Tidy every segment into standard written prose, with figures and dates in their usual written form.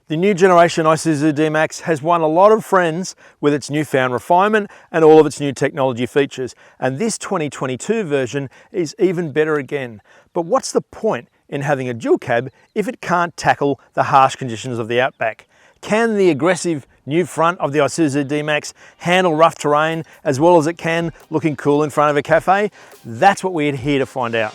The new generation Isuzu D-Max has won a lot of friends with its newfound refinement and all of its new technology features. And this 2022 version is even better again. But what's the point in having a dual cab if it can't tackle the harsh conditions of the Outback? Can the aggressive new front of the Isuzu D-Max handle rough terrain as well as it can looking cool in front of a cafe? That's what we're here to find out.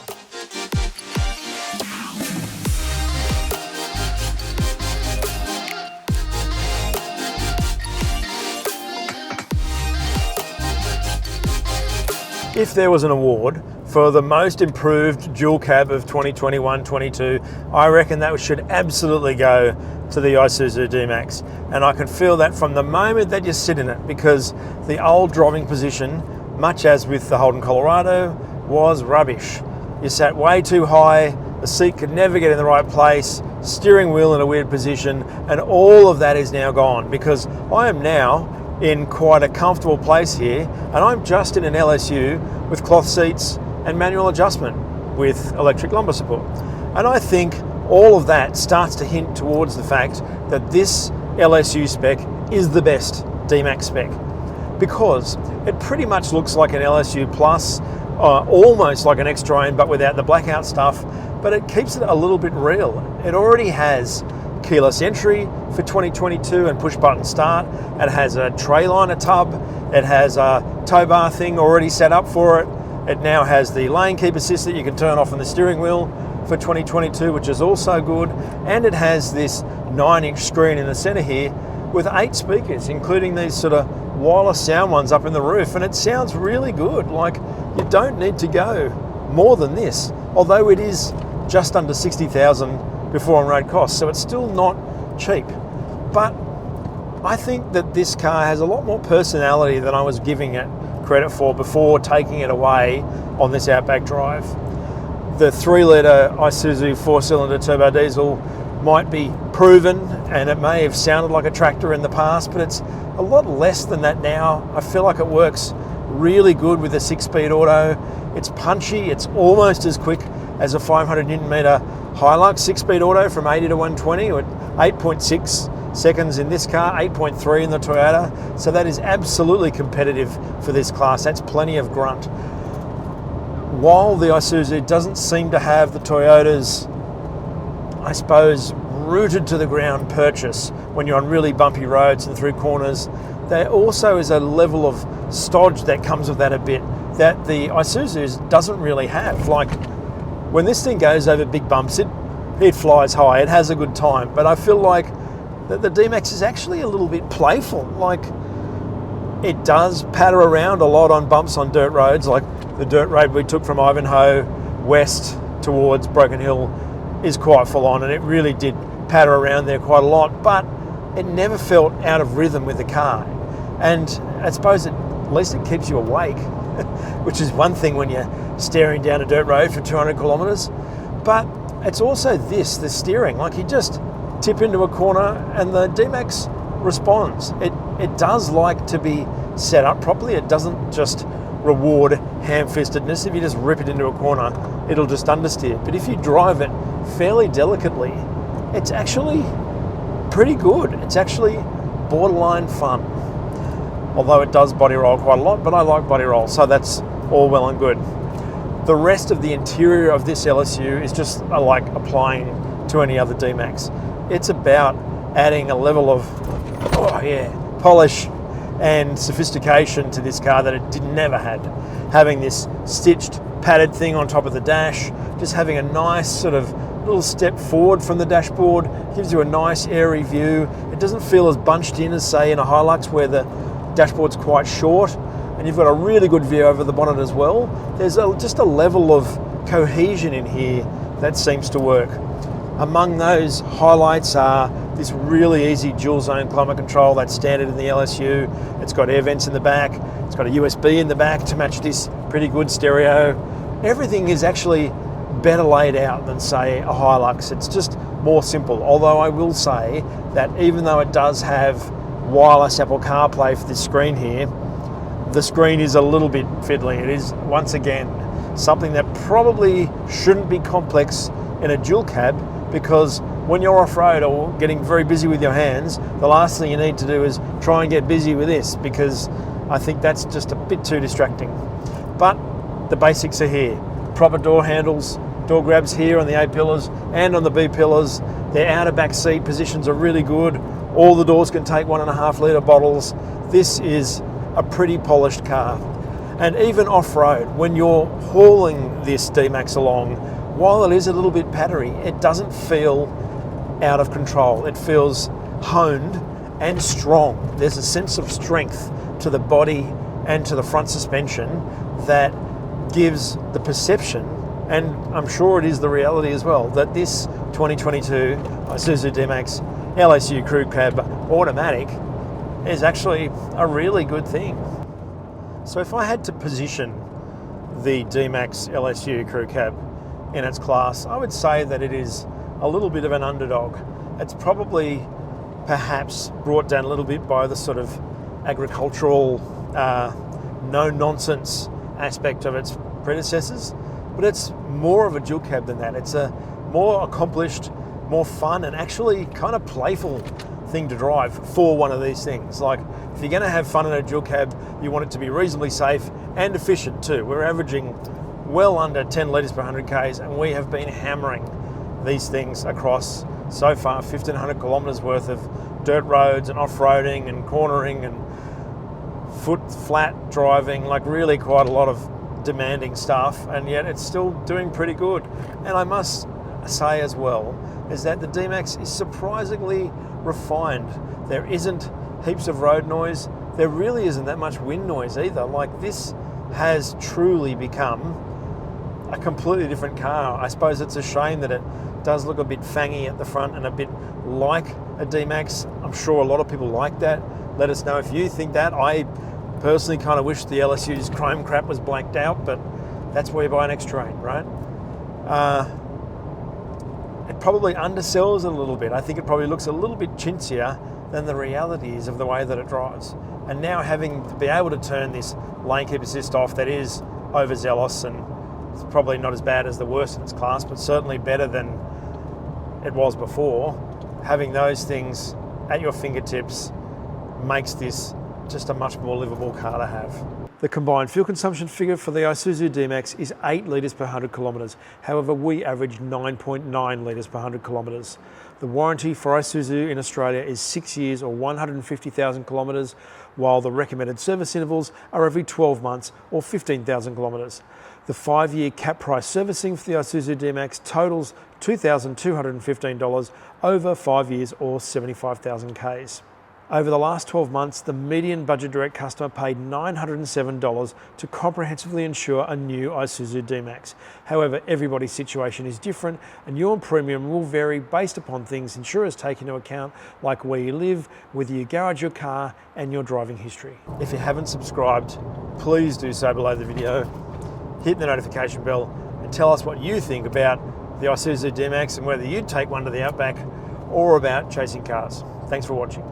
If there was an award for the most improved dual cab of 2021-22, I reckon that should absolutely go to the Isuzu D-Max. And I can feel that from the moment that you sit in it, because the old driving position, much as with the Holden Colorado, was rubbish. You sat way too high, the seat could never get in the right place, steering wheel in a weird position, and all of that is now gone because I am now in quite a comfortable place here, and I'm just in an LS-U with cloth seats and manual adjustment with electric lumbar support. And I think all of that starts to hint towards the fact that this LS-U spec is the best D-Max spec, because it pretty much looks like an LS-U Plus, almost like an X-Train but without the blackout stuff, but it keeps it a little bit real. It already has keyless entry for 2022 and push button start. It has a tray liner tub. It has a tow bar thing already set up for it. It now has the lane keep assist that you can turn off on the steering wheel for 2022, which is also good. And it has this 9-inch screen in the center here with 8 speakers, including these sort of wireless sound ones up in the roof. And it sounds really good. Like, you don't need to go more than this, although it is just under 60,000 before on road costs, so it's still not cheap. But I think that this car has a lot more personality than I was giving it credit for before taking it away on this Outback drive. The 3-litre Isuzu 4-cylinder turbo diesel might be proven, and it may have sounded like a tractor in the past, but it's a lot less than that now. I feel like it works really good with a 6-speed auto. It's punchy, it's almost as quick as a 500 Newton metre Hilux 6-speed auto from 80 to 120, with 8.6 seconds in this car, 8.3 in the Toyota. So that is absolutely competitive for this class. That's plenty of grunt. While the Isuzu doesn't seem to have the Toyota's, I suppose, rooted to the ground purchase when you're on really bumpy roads and through corners, there also is a level of stodge that comes with that a bit that the Isuzu doesn't really have. Like, when this thing goes over big bumps, it flies high, it has a good time. But I feel like that the D-Max is actually a little bit playful. Like, it does patter around a lot on bumps on dirt roads, like the dirt road we took from Ivanhoe west towards Broken Hill is quite full on, and it really did patter around there quite a lot, but it never felt out of rhythm with the car. And I suppose at least it keeps you awake, which is one thing when you're staring down a dirt road for 200 kilometres. But it's also the steering. Like, you just tip into a corner and the D-Max responds. It does like to be set up properly. It doesn't just reward ham-fistedness. If you just rip it into a corner, it'll just understeer. But if you drive it fairly delicately, it's actually pretty good. It's actually borderline fun. Although it does body roll quite a lot, but I like body roll, so that's all well and good. The rest of the interior of this LS-U is just like applying to any other D-Max. It's about adding a level of polish and sophistication to this car that it never had. Having this stitched padded thing on top of the dash, just having a nice sort of little step forward from the dashboard, gives you a nice airy view. It doesn't feel as bunched in as, say, in a Hilux where the dashboard's quite short, and you've got a really good view over the bonnet as well. There's just a level of cohesion in here that seems to work. Among those highlights are this really easy dual zone climate control that's standard in the LS-U. It's got air vents in the back. It's got a USB in the back to match this pretty good stereo. Everything is actually better laid out than, say, a Hilux. It's just more simple. Although I will say that even though it does have wireless Apple CarPlay for this screen here, the screen is a little bit fiddly. It is, once again, something that probably shouldn't be complex in a dual cab, because when you're off-road or getting very busy with your hands, the last thing you need to do is try and get busy with this, because I think that's just a bit too distracting. But the basics are here. Proper door handles, door grabs here on the A pillars and on the B pillars. Their outer back seat positions are really good. All the doors can take 1.5 litre bottles. This is a pretty polished car. And even off-road, when you're hauling this D-Max along, while it is a little bit pattery, it doesn't feel out of control. It feels honed and strong. There's a sense of strength to the body and to the front suspension that gives the perception, and I'm sure it is the reality as well, that this 2022 Isuzu D-Max LS-U Crew Cab automatic is actually a really good thing. So if I had to position the D-Max LS-U Crew Cab in its class, I would say that it is a little bit of an underdog. It's probably perhaps brought down a little bit by the sort of agricultural, no-nonsense aspect of its predecessors, but it's more of a dual cab than that. It's a more accomplished, more fun, and actually kind of playful thing to drive for one of these things. Like, if you're going to have fun in a dual cab, you want it to be reasonably safe and efficient too. We're averaging well under 10 litres per 100 Ks, and we have been hammering these things across so far 1,500 kilometres worth of dirt roads and off-roading and cornering and foot flat driving, like really quite a lot of demanding stuff, and yet it's still doing pretty good. And I must say as well is that the D-Max is surprisingly refined. There isn't heaps of road noise. There really isn't that much wind noise either. Like, this has truly become a completely different car. I suppose it's a shame that it does look a bit fangy at the front and a bit like a D-Max. I'm sure a lot of people like that. Let us know if you think that. I personally kind of wish the LS-U's chrome crap was blacked out, but that's where you buy an X-Train, right? It probably undersells it a little bit. I think it probably looks a little bit chintzier than the reality is of the way that it drives. And now having to be able to turn this lane keep assist off, that is overzealous, and it's probably not as bad as the worst in its class, but certainly better than it was before. Having those things at your fingertips makes this just a much more livable car to have. The combined fuel consumption figure for the Isuzu D-Max is 8 litres per 100 kilometres. However, we averaged 9.9 litres per 100 kilometres. The warranty for Isuzu in Australia is 6 years or 150,000 kilometres, while the recommended service intervals are every 12 months or 15,000 kilometres. The 5-year cap price servicing for the Isuzu D-Max totals $2,215 over 5 years or 75,000 Ks. Over the last 12 months, the median budget direct customer paid $907 to comprehensively insure a new Isuzu D-Max. However, everybody's situation is different, and your premium will vary based upon things insurers take into account, like where you live, whether you garage your car, and your driving history. If you haven't subscribed, please do so below the video. Hit the notification bell and tell us what you think about the Isuzu D-Max and whether you'd take one to the Outback or about chasing cars. Thanks for watching.